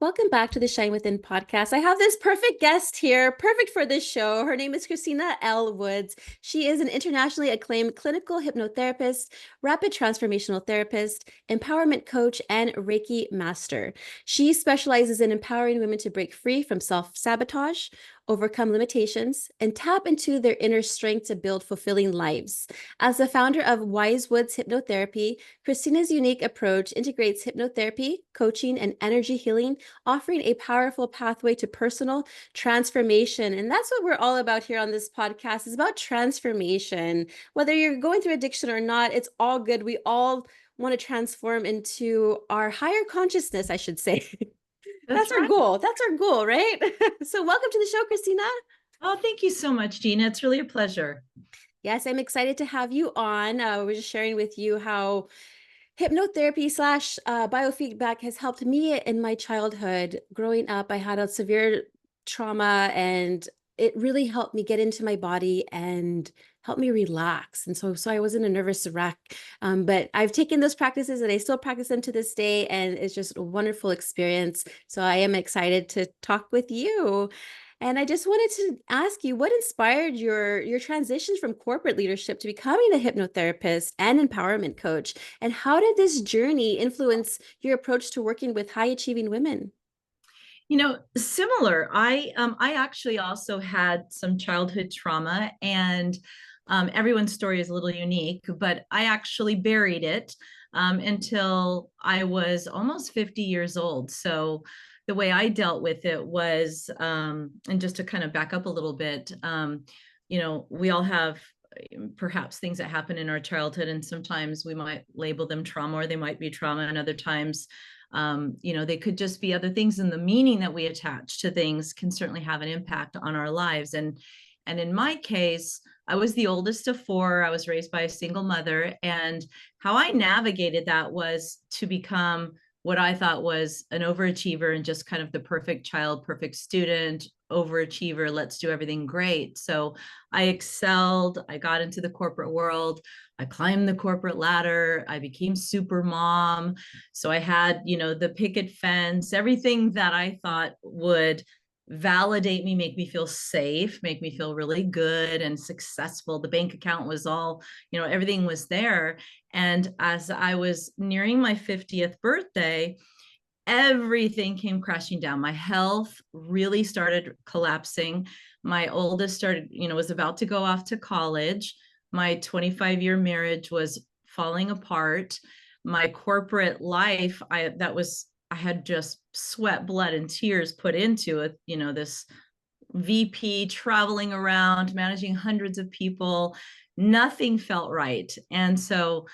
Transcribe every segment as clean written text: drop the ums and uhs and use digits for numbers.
Welcome back to the Shine Within podcast. I have this perfect guest here, perfect for this show. Her name is Christina L. Woods. She is an internationally acclaimed clinical hypnotherapist, rapid transformational therapist, empowerment coach, and Reiki master. She specializes in empowering women to break free from self-sabotage, overcome limitations, and tap into their inner strength to build fulfilling lives. As the founder of Wisewoods Hypnotherapy, Christina's unique approach integrates hypnotherapy, coaching, and energy healing, offering a powerful pathway to personal transformation. And that's what we're all about here on this podcast, is about transformation. Whether you're going through addiction or not, it's all good. We all want to transform into our higher consciousness, I should say. That's That's our right. goal. That's our goal, right? So welcome to the show, Christina. Oh, thank you so much, Gina. It's really a pleasure. Yes, I'm excited to have you on. We're just sharing with you how hypnotherapy slash biofeedback has helped me in my childhood. Growing up, I had a severe trauma, and it really helped me get into my body and help me relax. And so I wasn't a nervous wreck. But I've taken those practices and I still practice them to this day. And it's just a wonderful experience. So I am excited to talk with you. And I just wanted to ask you, what inspired your transitions from corporate leadership to becoming a hypnotherapist and empowerment coach? And how did this journey influence your approach to working with high achieving women? Similar. I actually also had some childhood trauma, and everyone's story is a little unique, but I actually buried it until I was almost 50 years old. So the way I dealt with it was, and just to kind of back up a little bit, we all have perhaps things that happen in our childhood, and sometimes we might label them trauma, or they might be trauma, and other times they could just be other things, and the meaning that we attach to things can certainly have an impact on our lives. And in my case, I was the oldest of four. I was raised by a single mother, and how I navigated that was to become what I thought was an overachiever and just kind of the perfect child, perfect student, overachiever. Let's do everything great. So I excelled. I got into the corporate world. I climbed the corporate ladder. I became super mom. So I had, the picket fence, everything that I thought would validate me, make me feel safe, make me feel really good and successful. The bank account was all, everything was there. And as I was nearing my 50th birthday, everything came crashing down. My health really started collapsing. My oldest was about to go off to college. My 25-year marriage was falling apart. My corporate life, I had just sweat, blood, and tears put into it, this VP traveling around, managing hundreds of people. Nothing felt right. And so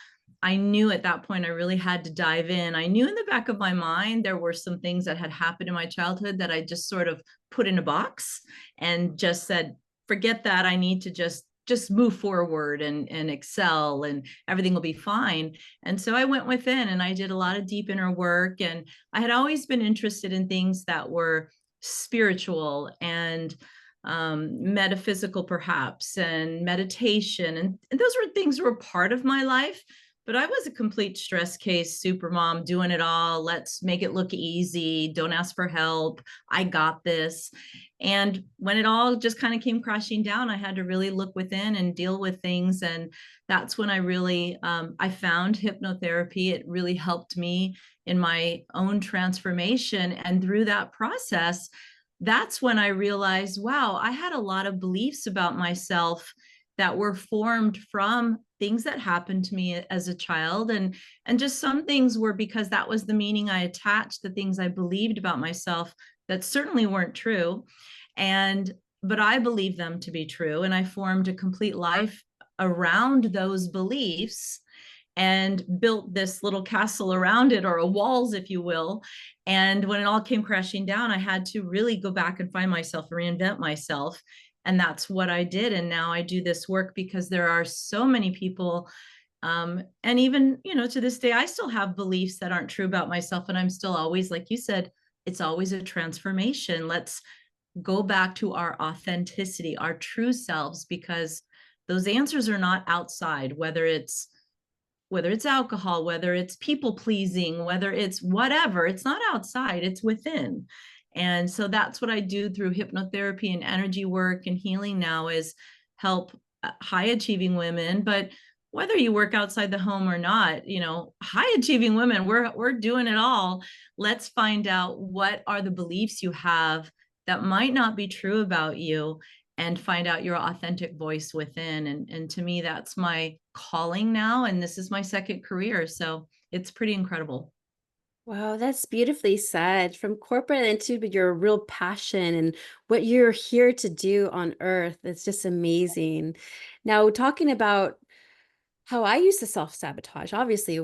I knew at that point I really had to dive in. I knew in the back of my mind there were some things that had happened in my childhood that I just sort of put in a box and just said, forget that. I need to just move forward and excel, and everything will be fine. And so I went within and I did a lot of deep inner work. And I had always been interested in things that were spiritual and metaphysical, perhaps, and meditation. And those were things that were part of my life. But I was a complete stress case, super mom, doing it all. Let's make it look easy. Don't ask for help. I got this. And when it all just kind of came crashing down, I had to really look within and deal with things. And that's when I really, I found hypnotherapy. It really helped me in my own transformation. And through that process, that's when I realized, wow, I had a lot of beliefs about myself that were formed from things that happened to me as a child. And just some things were because that was the meaning I attached, the things I believed about myself that certainly weren't true. But I believed them to be true. And I formed a complete life around those beliefs and built this little castle around it, or a walls, if you will. And when it all came crashing down, I had to really go back and find myself, reinvent myself. And that's what I did. And now I do this work because there are so many people. And even, to this day, I still have beliefs that aren't true about myself. And I'm still always, like you said, it's always a transformation. Let's go back to our authenticity, our true selves, because those answers are not outside, whether it's whether it's alcohol, whether it's people pleasing, whether it's whatever, it's not outside, it's within. And so that's what I do through hypnotherapy and energy work and healing now, is help high achieving women. But whether you work outside the home or not, high achieving women, we're doing it all. Let's find out what are the beliefs you have that might not be true about you, and find out your authentic voice within. And to me, that's my calling now. And this is my second career. So it's pretty incredible. Wow, that's beautifully said. From corporate into your real passion and what you're here to do on earth. It's just amazing. Now, talking about how I used to self-sabotage, obviously,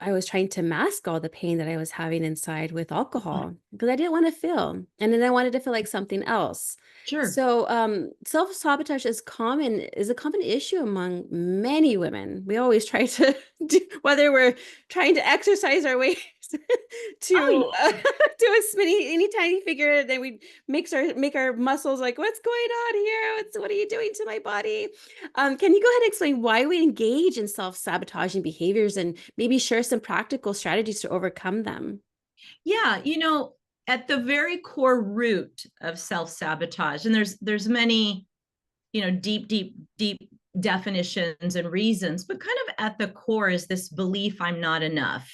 I was trying to mask all the pain that I was having inside with alcohol because I didn't want to feel, and then I wanted to feel like something else. Sure. So, self-sabotage is a common issue among many women. We always try to do, whether we're trying to exercise our way Oh, to yeah. do a any tiny figure, then we make our muscles like, what's going on here? What are you doing to my body? Can you go ahead and explain why we engage in self-sabotaging behaviors and maybe share some practical strategies to overcome them? Yeah, at the very core root of self-sabotage, and there's many, deep definitions and reasons, but kind of at the core is this belief I'm not enough.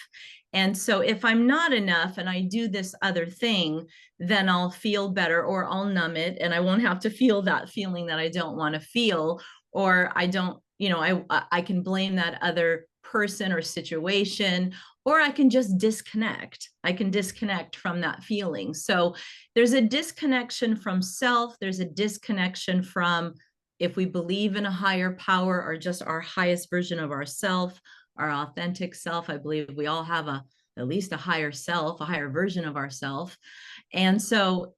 And so if I'm not enough and I do this other thing, then I'll feel better, or I'll numb it and I won't have to feel that feeling that I don't want to feel, or I don't, I can blame that other person or situation, or I can just disconnect. I can disconnect from that feeling. So there's a disconnection from self, there's a disconnection from, if we believe in a higher power or just our highest version of ourself, our authentic self. I believe we all have at least a higher self, a higher version of ourself. And so,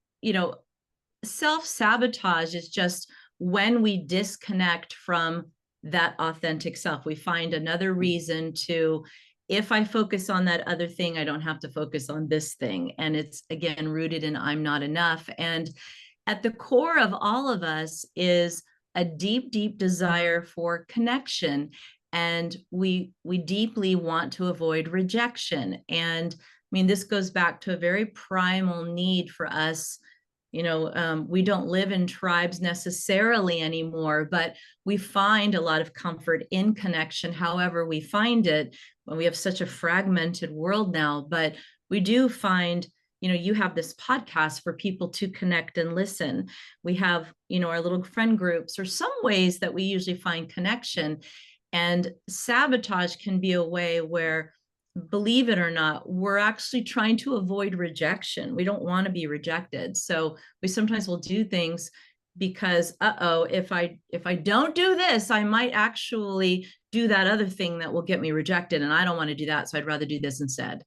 self-sabotage is just when we disconnect from that authentic self. We find another reason to, if I focus on that other thing, I don't have to focus on this thing. And it's again rooted in I'm not enough. And at the core of all of us is a deep desire for connection, and we deeply want to avoid rejection. And I mean, this goes back to a very primal need for us. We don't live in tribes necessarily anymore, but we find a lot of comfort in connection, however we find it, when we have such a fragmented world now. But we do find, you have this podcast for people to connect and listen. We have, our little friend groups, or some ways that we usually find connection. And sabotage can be a way where, believe it or not, we're actually trying to avoid rejection. We don't want to be rejected. So we sometimes will do things because, if I don't do this, I might actually do that other thing that will get me rejected. And I don't want to do that. So I'd rather do this instead.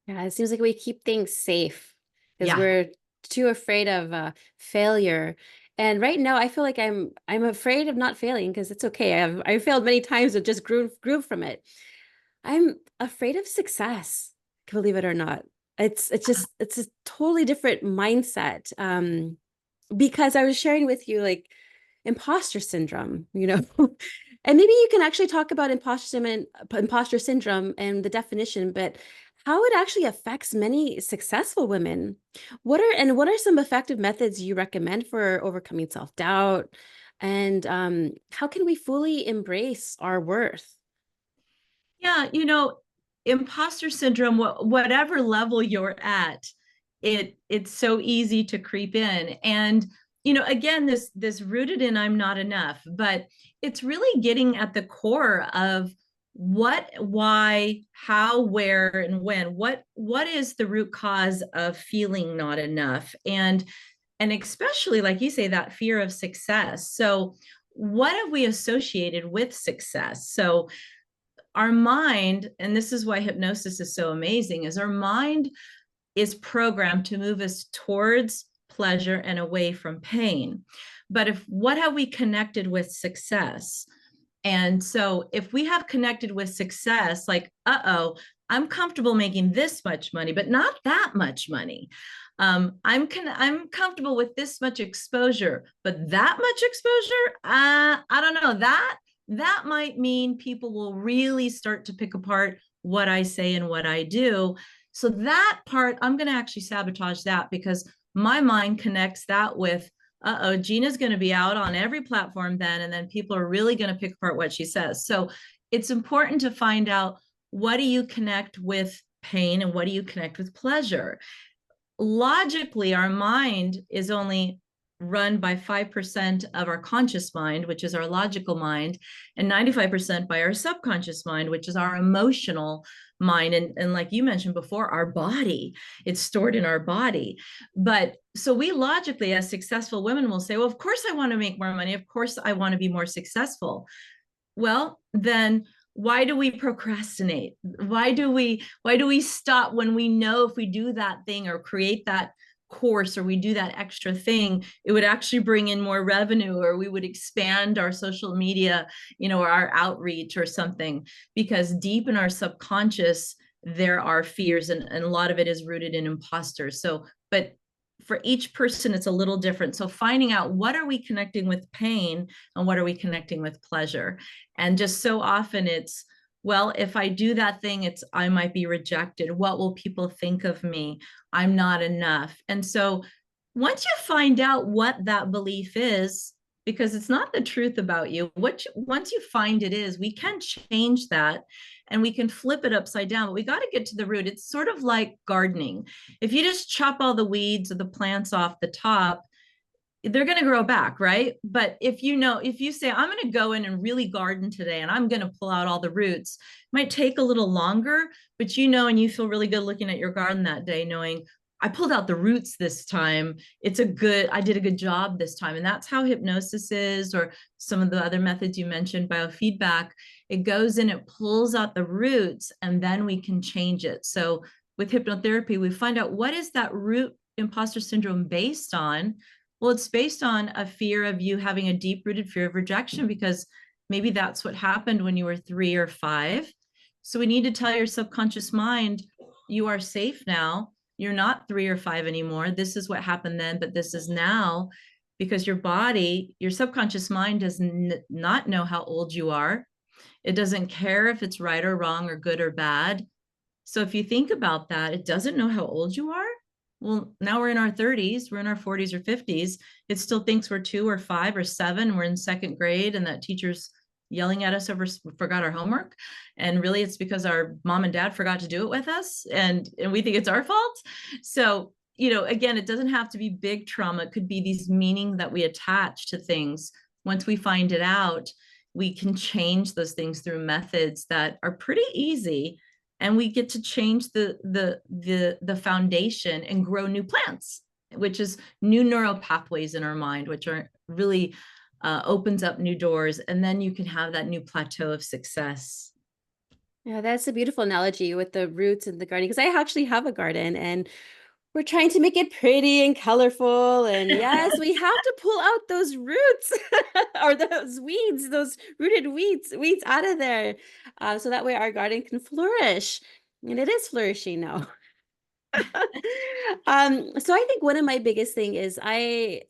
Yeah, it seems like we keep things safe because Yeah. we're too afraid of failure. And right now, I feel like I'm afraid of not failing because it's okay. I've failed many times and just grew from it. I'm afraid of success, believe it or not. It's a totally different mindset. Because I was sharing with you like imposter syndrome, and maybe you can actually talk about imposter syndrome and the definition, but how it actually affects many successful women. What are some effective methods you recommend for overcoming self-doubt? And how can we fully embrace our worth? Yeah, imposter syndrome, whatever level you're at, it's so easy to creep in. And again, this rooted in I'm not enough, but it's really getting at the core of what, why, how, where, and when. What is the root cause of feeling not enough? And especially, like you say, that fear of success. So what have we associated with success? So our mind, and this is why hypnosis is so amazing, is our mind is programmed to move us towards pleasure and away from pain. But what have we connected with success? And so if we have connected with success, like, I'm comfortable making this much money, but not that much money. I'm comfortable with this much exposure, but that much exposure, I don't know, that might mean people will really start to pick apart what I say and what I do. So that part, I'm going to actually sabotage that, because my mind connects that with, uh-oh, Gina's going to be out on every platform then, and then people are really going to pick apart what she says. So it's important to find out, what do you connect with pain and what do you connect with pleasure? Logically, our mind is only run by 5% of our conscious mind, which is our logical mind, and 95% by our subconscious mind, which is our emotional mind. And like you mentioned before, our body, it's stored in our body. But so we logically, as successful women, will say, well, of course I want to make more money. Of course I want to be more successful. Well, then why do we procrastinate? Why do we stop when we know if we do that thing or create that course or we do that extra thing, it would actually bring in more revenue, or we would expand our social media, or our outreach or something? Because deep in our subconscious, there are fears, and a lot of it is rooted in imposters. So, but for each person, it's a little different. So finding out, what are we connecting with pain and what are we connecting with pleasure? And just so often it's, well, if I do that thing, I might be rejected. What will people think of me? I'm not enough. And so once you find out what that belief is, because it's not the truth about you, once you find it is, we can change that and we can flip it upside down. But we got to get to the root. It's sort of like gardening. If you just chop all the weeds or the plants off the top, they're going to grow back, right? But if you say, I'm going to go in and really garden today and I'm going to pull out all the roots, it might take a little longer, but and you feel really good looking at your garden that day, knowing I pulled out the roots this time. I did a good job this time. And that's how hypnosis is, or some of the other methods you mentioned, biofeedback. It goes in, it pulls out the roots, and then we can change it. So with hypnotherapy, we find out, what is that root imposter syndrome based on? Well, it's based on a fear of you having a deep rooted fear of rejection, because maybe that's what happened when you were 3 or 5. So we need to tell your subconscious mind, you are safe now. You're not 3 or 5 anymore. This is what happened then, but this is now, because your body, your subconscious mind does not know how old you are. It doesn't care if it's right or wrong or good or bad. So if you think about that, it doesn't know how old you are. Well, now we're in our 30s, we're in our 40s or 50s. It still thinks we're 2 or 5 or 7. We're in second grade, and that teacher's yelling at us over forgot our homework. And really, it's because our mom and dad forgot to do it with us, and we think it's our fault. So, again, it doesn't have to be big trauma. It could be these meaning that we attach to things. Once we find it out, we can change those things through methods that are pretty easy, and we get to change the foundation and grow new plants, which is new neural pathways in our mind, which are really opens up new doors, and then you can have that new plateau of success. Yeah, that's a beautiful analogy with the roots and the garden, because I actually have a garden and we're trying to make it pretty and colorful. And yes, we have to pull out those roots or those weeds, those rooted weeds out of there. So that way our garden can flourish. And it is flourishing now. So I think one of my biggest thing is I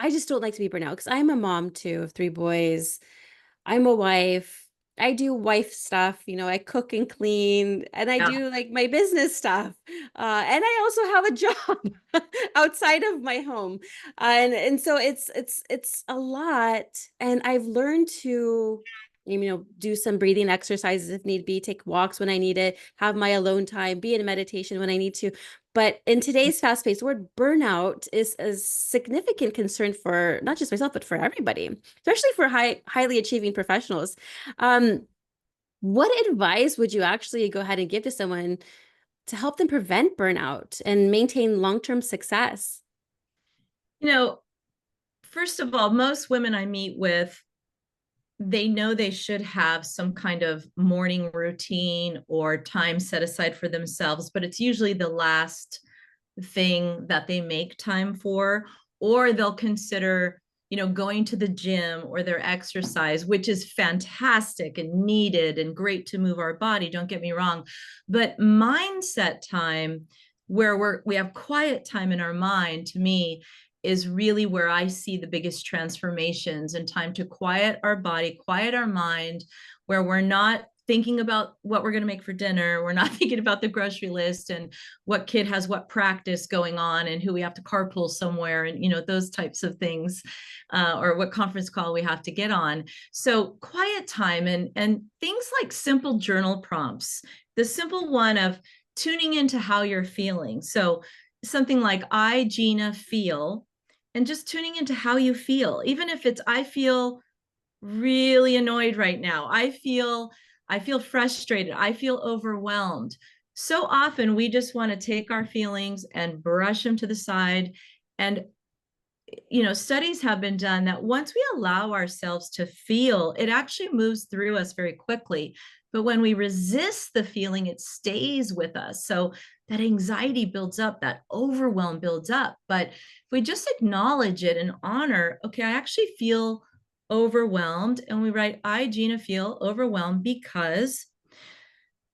just don't like to be burnt out, because I'm a mom too of 3 boys. I'm a wife. I do wife stuff, I cook and clean, and I Yeah. do like my business stuff. And I also have a job outside of my home. And so it's a lot. And I've learned to, do some breathing exercises if need be, take walks when I need it, have my alone time, be in meditation when I need to. But in today's fast-paced world, burnout is a significant concern for not just myself, but for everybody, especially for highly achieving professionals. Um, what advice would you actually go ahead and give to someone to help them prevent burnout and maintain long-term success? You know, First of all, most women I meet with, they know they should have some kind of morning routine or time set aside for themselves, but it's usually the last thing that they make time for. Or they'll consider, going to the gym or their exercise, which is fantastic and needed and great to move our body, don't get me wrong. But mindset time, where we have quiet time in our mind, to me, is really where I see the biggest transformations, and time to quiet our body, quiet our mind, where we're not thinking about what we're going to make for dinner. We're not thinking about the grocery list and what kid has what practice going on and who we have to carpool somewhere, and those types of things, or what conference call we have to get on. So quiet time, and things like simple journal prompts. The simple one of tuning into how you're feeling. So something like I, Gina, feel, and just tuning into how you feel. Even if it's I feel really annoyed right now. I feel frustrated. I feel overwhelmed. So often we just want to take our feelings and brush them to the side. And studies have been done that once we allow ourselves to feel, it actually moves through us very quickly. But when we resist the feeling, it stays with us. So that anxiety builds up, that overwhelm builds up. But if we just acknowledge it and honor, okay, I actually feel overwhelmed. And we write, I, Gina, feel overwhelmed because,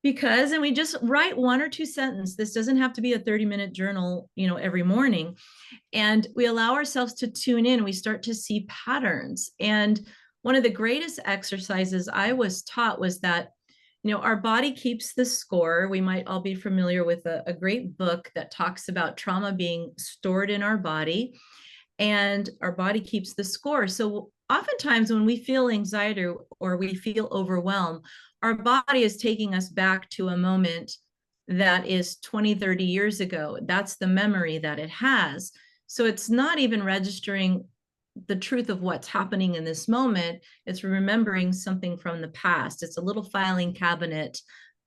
and we just write one or two sentences. This doesn't have to be a 30-minute journal, every morning. And we allow ourselves to tune in. We start to see patterns. And one of the greatest exercises I was taught was that, our body keeps the score. We might all be familiar with a great book that talks about trauma being stored in our body, and our body keeps the score. So oftentimes when we feel anxiety or we feel overwhelmed, our body is taking us back to a moment that is 20, 30 years ago. That's the memory that it has. So it's not even registering the truth of what's happening in this moment. It's remembering something from the past. It's a little filing cabinet,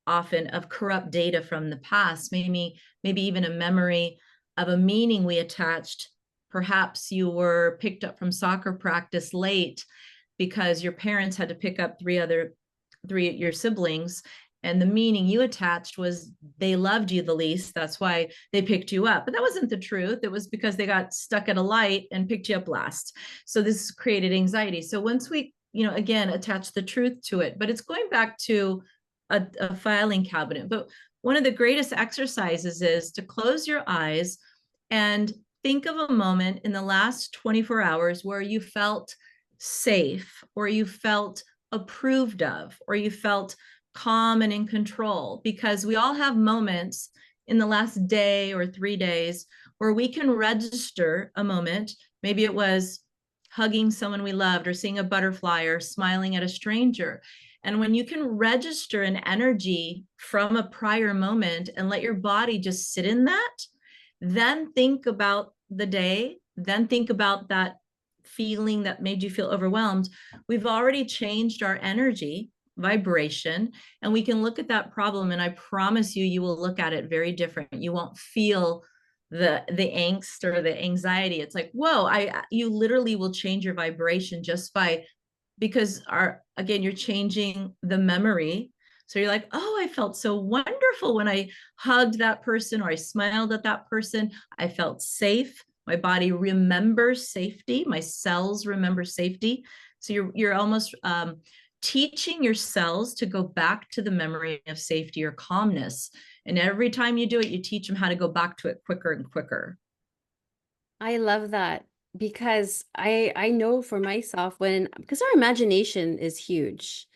often, of corrupt data from the past, maybe even a memory of a meaning we attached. Perhaps you were picked up from soccer practice late because your parents had to pick up your siblings, and the meaning you attached was they loved you the least. That's why they picked you up. But that wasn't the truth. It was because they got stuck at a light and picked you up last. So this created anxiety. So once we, again, attach the truth to it, but it's going back to a filing cabinet. But one of the greatest exercises is to close your eyes and think of a moment in the last 24 hours where you felt safe, or you felt approved of, or you felt calm and in control. Because we all have moments in the last day or 3 days where we can register a moment. Maybe it was hugging someone we loved, or seeing a butterfly, or smiling at a stranger. And when you can register an energy from a prior moment and let your body just sit in that, then think about the day, then think about that feeling that made you feel overwhelmed. We've already changed our energy vibration, and we can look at that problem, and I promise you, you will look at it very different. You won't feel the angst or the anxiety. It's like, whoa, you literally will change your vibration just by, because again, you're changing the memory. So you're like, oh, I felt so wonderful when I hugged that person, or I smiled at that person. I felt safe. My body remembers safety. My cells remember safety. So you're almost teaching your cells to go back to the memory of safety or calmness. And every time you do it, you teach them how to go back to it quicker and quicker. I love that, because I know for myself, because our imagination is huge,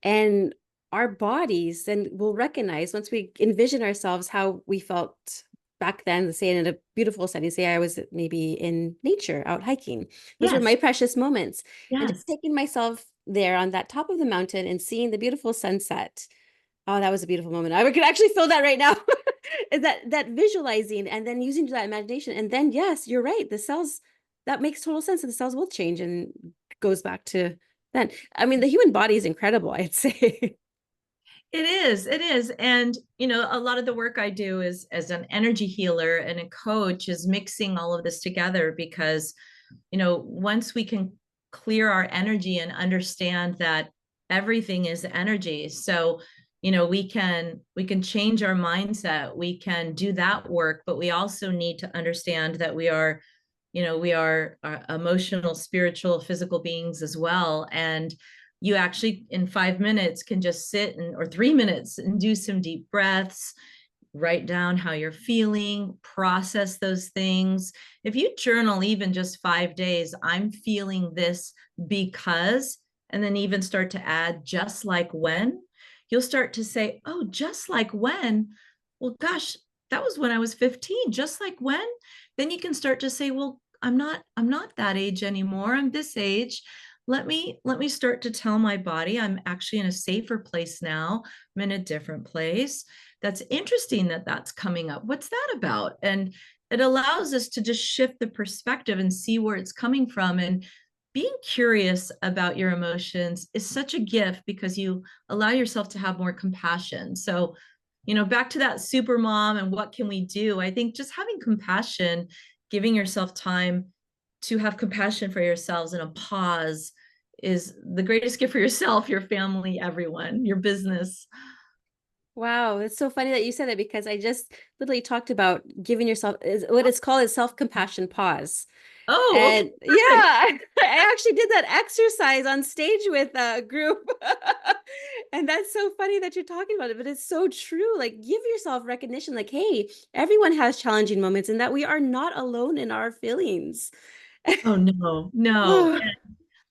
and our bodies then will recognize, once we envision ourselves how we felt back then, say in a beautiful setting, say I was maybe in nature out hiking. Those were Yes. my precious moments. And just Yes. taking myself there on that top of the mountain and seeing the beautiful sunset. Oh, that was a beautiful moment. I could actually feel that right now. Is that visualizing and then using that imagination. And then, yes, you're right. The cells, that makes total sense. The cells will change and goes back to then. I mean, the human body is incredible, I'd say. It is. It is. And, a lot of the work I do is as an energy healer and a coach is mixing all of this together, because, once we can clear our energy and understand that everything is energy. So, we can change our mindset. We can do that work, but we also need to understand that we are emotional, spiritual, physical beings as well. And you actually in 5 minutes can just sit or 3 minutes and do some deep breaths, write down how you're feeling, process those things. If you journal even just 5 days, I'm feeling this because, and then even start to add just like when, you'll start to say, oh, just like when, well, gosh, that was when I was 15, just like when. Then you can start to say, well, I'm not that age anymore. I'm this age. Let me start to tell my body I'm actually in a safer place now. I'm in a different place. That's interesting that that's coming up. What's that about? And it allows us to just shift the perspective and see where it's coming from. And being curious about your emotions is such a gift because you allow yourself to have more compassion. So, back to that super mom and what can we do? I think just having compassion, giving yourself time to have compassion for yourselves and a pause is the greatest gift for yourself, your family, everyone, your business. Wow, it's so funny that you said that because I just literally talked about giving yourself is what it's called is self-compassion pause. Oh, okay, And yeah, perfect. I actually did that exercise on stage with a group. And that's so funny that you're talking about it, but it's so true. Like, give yourself recognition, like, hey, everyone has challenging moments and that we are not alone in our feelings. Oh no, no,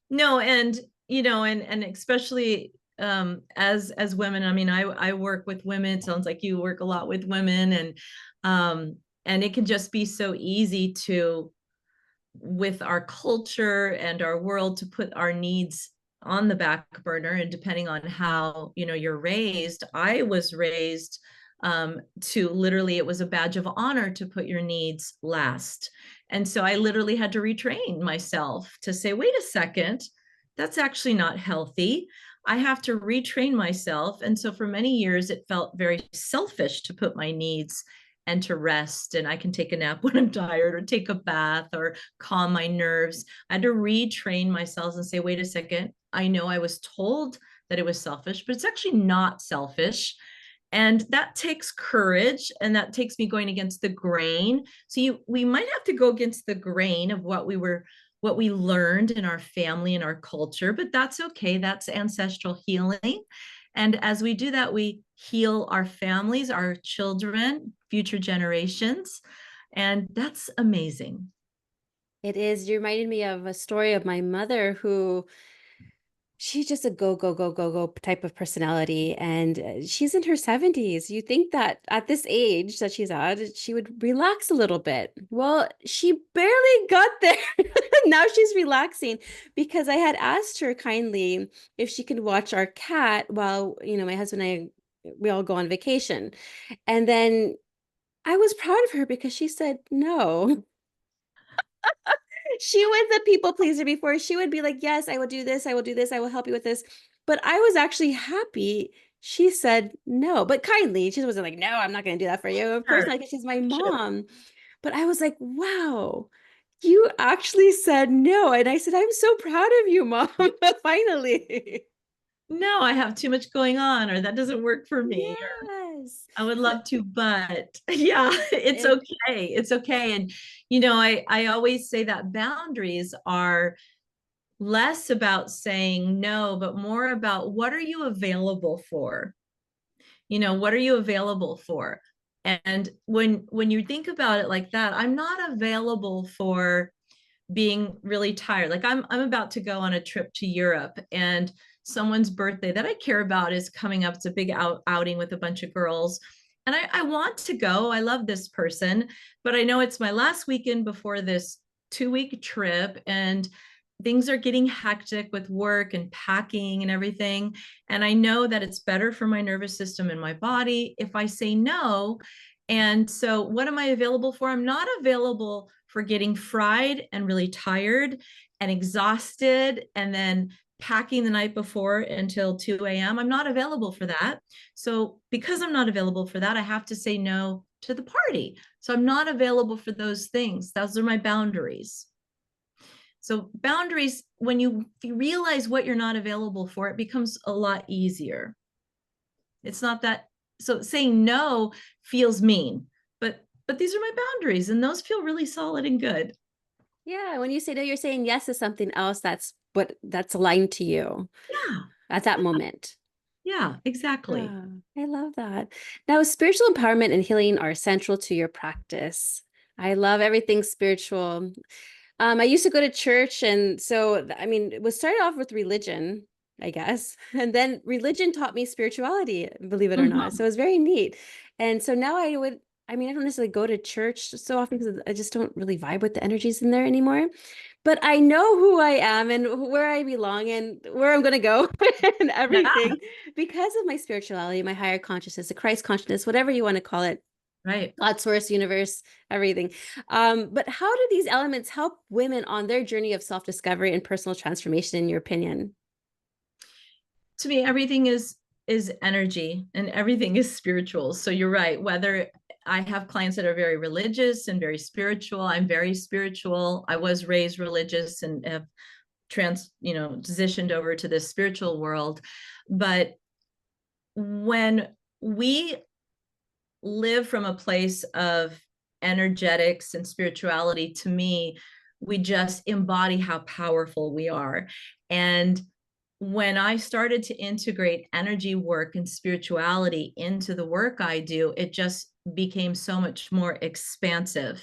no, and and especially as women. I mean, I work with women. It sounds like you work a lot with women, and it can just be so easy to, with our culture and our world, to put our needs on the back burner. And depending on how you're raised, I was raised to literally, it was a badge of honor to put your needs last. And so I literally had to retrain myself to say, wait a second, that's actually not healthy. I have to retrain myself. And so for many years it felt very selfish to put my needs and to rest, and I can take a nap when I'm tired, or take a bath, or calm my nerves. I had to retrain myself and say, wait a second, I know I was told that it was selfish, but it's actually not selfish. And that takes courage, and that takes me going against the grain. So we might have to go against the grain of what we learned in our family and our culture, but that's okay. That's ancestral healing. And as we do that, we heal our families, our children, future generations. And that's amazing. It is. You reminded me of a story of my mother who she's just a go, go, go, go, go type of personality. And she's in her 70s. You think that at this age that she's at, she would relax a little bit. Well, she barely got there. Now she's relaxing because I had asked her kindly if she could watch our cat while, my husband and I, we all go on vacation. And then I was proud of her because she said no. She was a people pleaser before. She would be like, yes, I will do this. I will do this. I will help you with this. But I was actually happy. She said no, but kindly. She wasn't like, no, I'm not going to do that for you. Of course Sure. not, because she's my mom. But I was like, wow, you actually said no. And I said, I'm so proud of you, mom. Finally. No, I have too much going on, or that doesn't work for me, or Yes. I would So love to, but yeah, it's it okay. It's okay. And I always say that boundaries are less about saying no, but more about what are you available for? What are you available for? And when you think about it like that, I'm not available for being really tired. Like I'm about to go on a trip to Europe, and someone's birthday that I care about is coming up. It's a big outing with a bunch of girls. And I want to go. I love this person, but I know it's my last weekend before this 2-week trip, and things are getting hectic with work and packing and everything. And I know that it's better for my nervous system and my body if I say no. And so, what am I available for? I'm not available for getting fried and really tired and exhausted and then packing the night before until 2 a.m. I'm not available for that. So, because I'm not available for that, I have to say no to the party. So, I'm not available for those things. Those are my boundaries. So boundaries, when you realize what you're not available for, it becomes a lot easier. It's not that, so saying no feels mean, but these are my boundaries, and those feel really solid and good. Yeah, when you say no, you're saying yes to something else that's aligned to you Yeah. at that moment. Yeah, exactly. Ah, I love that. Now, spiritual empowerment and healing are central to your practice. I love everything spiritual. I used to go to church, and so I mean, it was started off with religion, I guess, and then religion taught me spirituality, believe it or not. Mhm. So it was very neat. And so now I mean, I don't necessarily go to church so often because I just don't really vibe with the energies in there anymore. But I know who I am and where I belong and where I'm going to go and Yeah, everything because of my spirituality, my higher consciousness, the Christ consciousness, whatever you want to call it. right. God, source, universe, everything. But how do these elements help women on their journey of self-discovery and personal transformation, in your opinion? To me, everything is energy and everything is spiritual. So you're right. Whether I have clients that are very religious and very spiritual, I'm very spiritual. I was raised religious and have transitioned over to this spiritual world. But when we live from a place of energetics and spirituality, to me, we just embody how powerful we are. And when I started to integrate energy work and spirituality into the work I do, it just became so much more expansive.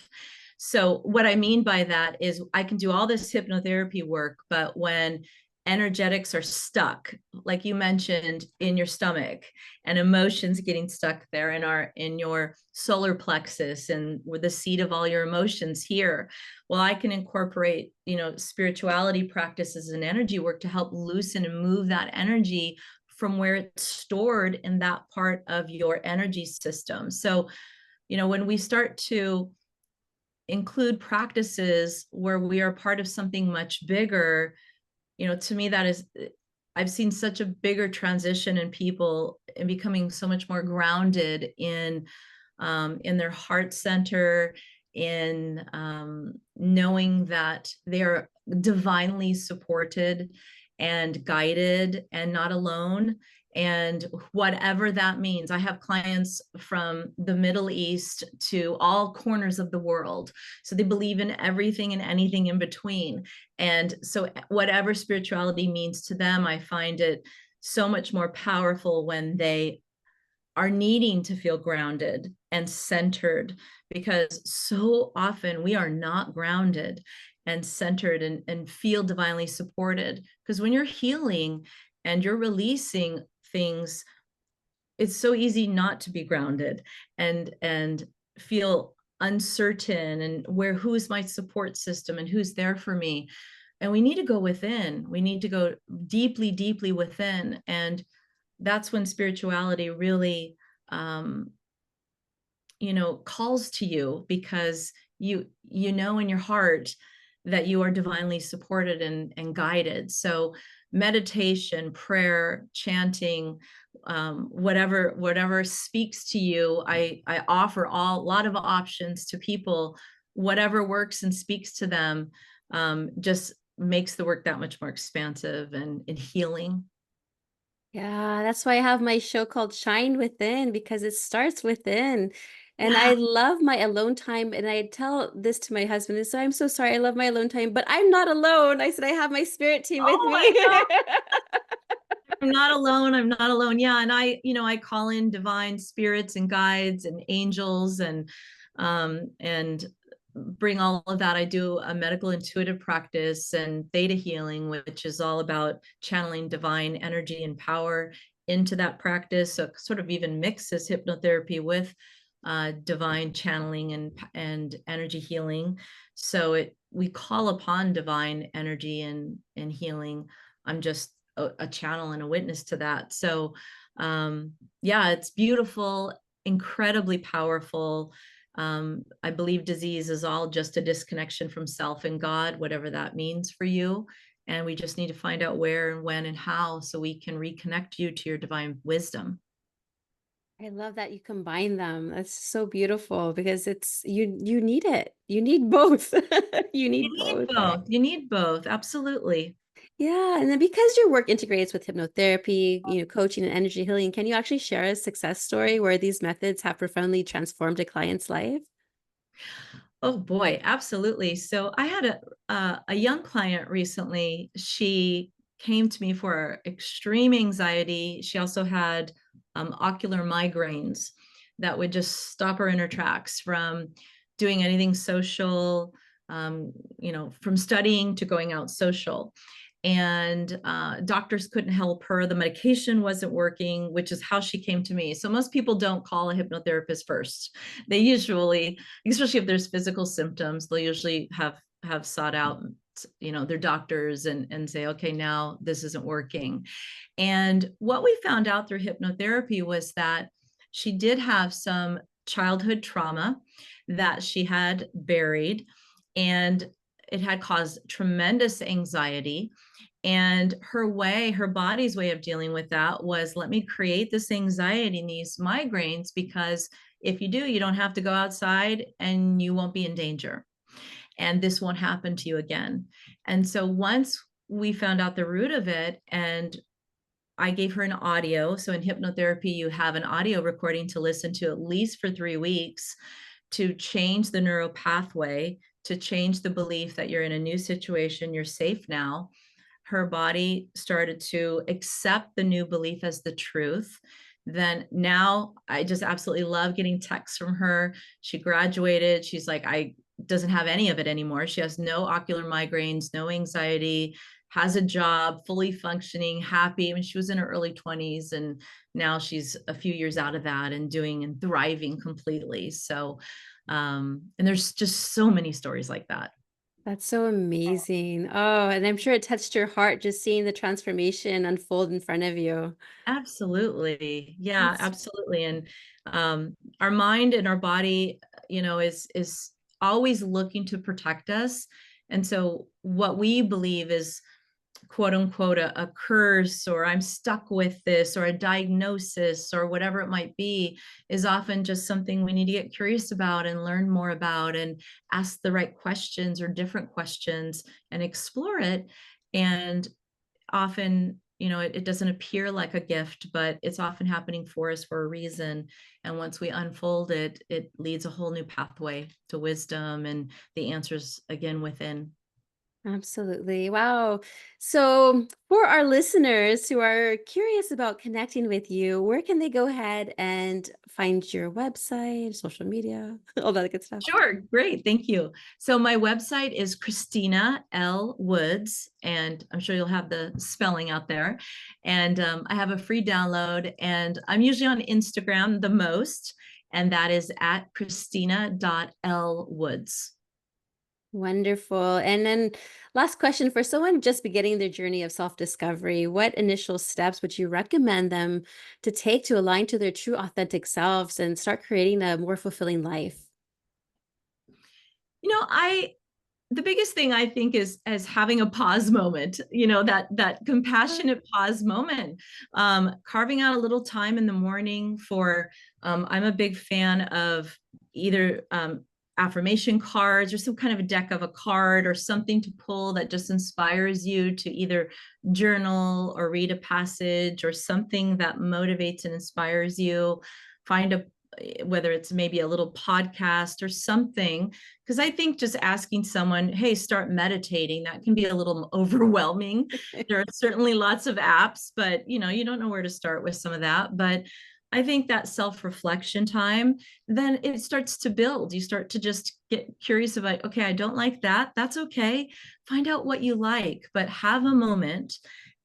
So, what I mean by that is I can do all this hypnotherapy work, but when energetics are stuck, like you mentioned, in your stomach, and emotions getting stuck there in your solar plexus and with the seat of all your emotions here, well, I can incorporate spirituality practices and energy work to help loosen and move that energy from where it's stored in that part of your energy system. So when we start to include practices where we are part of something much bigger, to me, that is, I've seen such a bigger transition in people and becoming so much more grounded in their heart center, in knowing that they are divinely supported and guided and not alone. And whatever that means, I have clients from the Middle East to all corners of the world. So they believe in everything and anything in between. And so, whatever spirituality means to them, I find it so much more powerful when they are needing to feel grounded and centered, because so often we are not grounded and centered and feel divinely supported. Because when you're healing and you're releasing things, it's so easy not to be grounded and feel uncertain and who's my support system and who's there for me. And we need to go within. We need to go deeply, deeply within. And that's when spirituality really um, calls to you, because you in your heart that you are divinely supported and guided. So meditation, prayer, chanting, whatever speaks to you, I offer a lot of options to people. Whatever works and speaks to them just makes the work that much more expansive and healing. Yeah, that's why I have my show called Shine Within because it starts within. And Yeah. I love my alone time. And I tell this to my husband, and so I'm so sorry, I love my alone time, but I'm not alone. I said I have my spirit team with Oh my me. God. I'm not alone. I'm not alone. Yeah. And I call in divine spirits and guides and angels and bring all of that. I do a medical intuitive practice and theta healing, which is all about channeling divine energy and power into that practice. So it sort of even mixes hypnotherapy with divine channeling and energy healing. So we call upon divine energy and healing. I'm just a channel and a witness to that. So yeah, it's beautiful, incredibly powerful. I believe disease is all just a disconnection from self and God, whatever that means for you. And we just need to find out where and when and how so we can reconnect you to your divine wisdom. I love that you combine them. That's so beautiful because it's you need it. You need both. You You need need both. both. You need both. Absolutely. Yeah, and then because your work integrates with hypnotherapy, coaching and energy healing, can you actually share a success story where these methods have profoundly transformed a client's life? Oh boy, absolutely. So I had a young client recently. She came to me for extreme anxiety. She also had ocular migraines that would just stop her in her tracks from doing anything social, from studying to going out social. And doctors couldn't help her. The medication wasn't working, which is how she came to me. So most people don't call a hypnotherapist first. They usually, especially if there's physical symptoms, they'll usually have sought out their doctors and say, okay, now this isn't working. And what we found out through hypnotherapy was that she did have some childhood trauma that she had buried, and it had caused tremendous anxiety. And her body's way of dealing with that was, let me create this anxiety and these migraines, because if you do, you don't have to go outside and you won't be in danger. And this won't happen to you again. And so once we found out the root of it, and I gave her an audio. So in hypnotherapy, you have an audio recording to listen to at least for 3 weeks to change the neural pathway, to change the belief that you're in a new situation, you're safe now. Her body started to accept the new belief as the truth. Then now I just absolutely love getting texts from her. She graduated. She's like, I doesn't have any of it anymore. She has no ocular migraines, no anxiety, has a job, fully functioning, happy. I mean, she was in her early 20s, and now she's a few years out of that and doing and thriving completely. So, and there's just so many stories like that. That's so amazing. Oh, and I'm sure it touched your heart just seeing the transformation unfold in front of you. Absolutely. Yeah, That's absolutely. And our mind and our body, is always looking to protect us. And so what we believe is quote unquote a curse, or I'm stuck with this, or a diagnosis, or whatever it might be, is often just something we need to get curious about and learn more about, and ask the right questions or different questions and explore it. And often, it doesn't appear like a gift, but it's often happening for us for a reason. And once we unfold it, it leads a whole new pathway to wisdom and the answers again within. absolutely. Wow. So, for our listeners who are curious about connecting with you, where can they go ahead and find your website, social media, all that good stuff? Sure, great, thank you. So my website is Christina L Woods, and I'm sure you'll have the spelling out there. And I have a free download, and I'm usually on Instagram the most, and that is at Christina.L.Woods. Wonderful. And then, last question for someone just beginning their journey of self discovery, what initial steps would you recommend them to take to align to their true authentic selves and start creating a more fulfilling life? I the biggest thing I think is as having a pause moment, that compassionate pause moment, carving out a little time in the morning for, I'm a big fan of either affirmation cards or some kind of a deck of a card or something to pull that just inspires you to either journal or read a passage or something that motivates and inspires you. Find a Whether it's maybe a little podcast or something, because I think just asking someone, hey, start meditating, that can be a little overwhelming. There are certainly lots of apps, but you don't know where to start with some of that. But I think that self-reflection time, then it starts to build. You start to just get curious about, okay, I don't like that. That's okay. Find out what you like, but have a moment.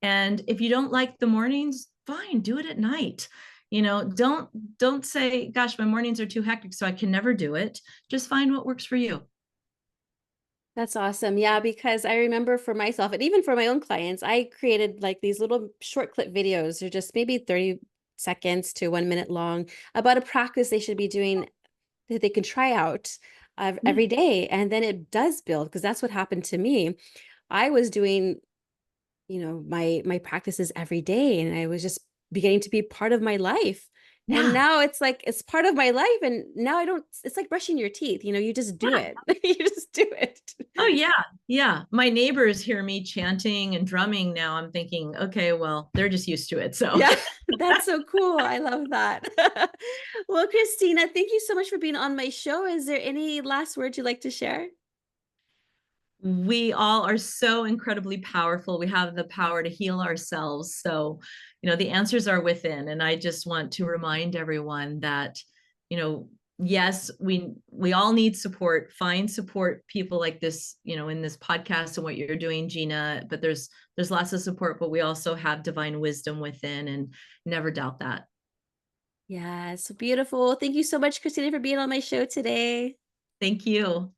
And if you don't like the mornings, fine, do it at night. Don't say, gosh, my mornings are too hectic, so I can never do it. Just find what works for you. That's awesome. Yeah, because I remember for myself and even for my own clients, I created like these little short clip videos. They're just maybe 30 seconds to 1 minute long about a practice they should be doing that they can try out Yeah. every day. And then it does build because that's what happened to me. I was doing, my practices every day and I was just beginning to be part of my life. And Yeah. now it's like it's part of my life and now I don't it's like brushing your teeth, you just do Yeah. it. You just do it. Oh yeah. Yeah. My neighbors hear me chanting and drumming now. I'm thinking, okay, well, they're just used to it. So Yeah, that's so cool. I love that. Well, Christina, thank you so much for being on my show. Is there any last words you'd like to share? We all are so incredibly powerful. We have the power to heal ourselves. So, the answers are within. And I just want to remind everyone that, yes, we all need support. Find support people like this, in this podcast and what you're doing, Gina. But there's lots of support, but we also have divine wisdom within, and never doubt that. Yes, beautiful. Thank you so much, Christina, for being on my show today. Thank you.